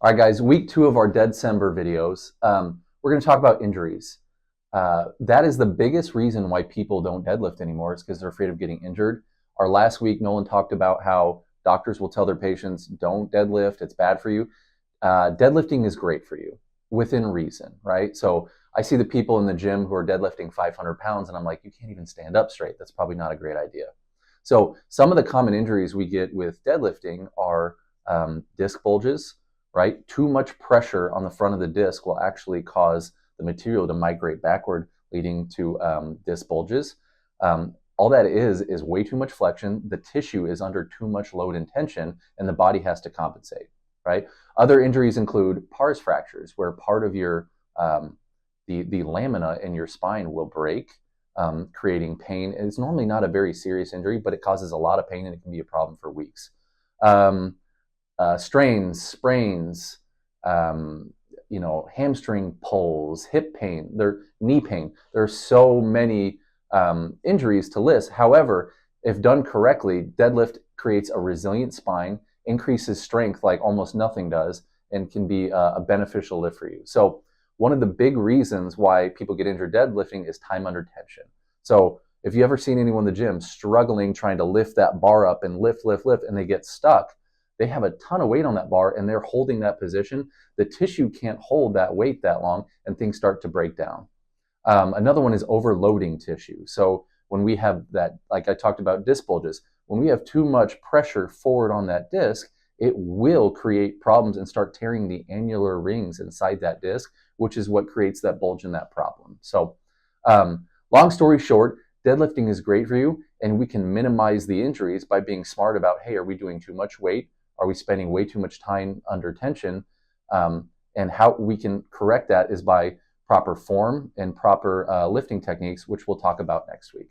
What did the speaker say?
All right, guys, week 2 of our Deadcember videos. We're going to talk about injuries. That is the biggest reason why people don't deadlift anymore is because they're afraid of getting injured. Our last week, Nolan talked about how doctors will tell their patients, don't deadlift, it's bad for you. Deadlifting is great for you within reason, right? So I see the people in the gym who are deadlifting 500 pounds, and I'm like, you can't even stand up straight. That's probably not a great idea. So some of the common injuries we get with deadlifting are disc bulges, right? Too much pressure on the front of the disc will actually cause the material to migrate backward, leading to disc bulges. All that is way too much flexion. The tissue is under too much load and tension, and the body has to compensate, right? Other injuries include pars fractures, where part of your the lamina in your spine will break, creating pain. It's normally not a very serious injury, but it causes a lot of pain and it can be a problem for weeks. Strains, sprains, hamstring pulls, hip pain, knee pain. There are so many injuries to list. However, if done correctly, deadlift creates a resilient spine, increases strength like almost nothing does, and can be a beneficial lift for you. So one of the big reasons why people get injured deadlifting is time under tension. So if you ever seen anyone in the gym struggling trying to lift that bar up and lift, and they get stuck, they have a ton of weight on that bar and they're holding that position. The tissue can't hold that weight that long and things start to break down. Another one is overloading tissue. So when we have that, like I talked about disc bulges, when we have too much pressure forward on that disc, it will create problems and start tearing the annular rings inside that disc, which is what creates that bulge and that problem. So long story short, deadlifting is great for you, and we can minimize the injuries by being smart about, hey, are we doing too much weight? Are we spending way too much time under tension? And how we can correct that is by proper form and proper lifting techniques, which we'll talk about next week.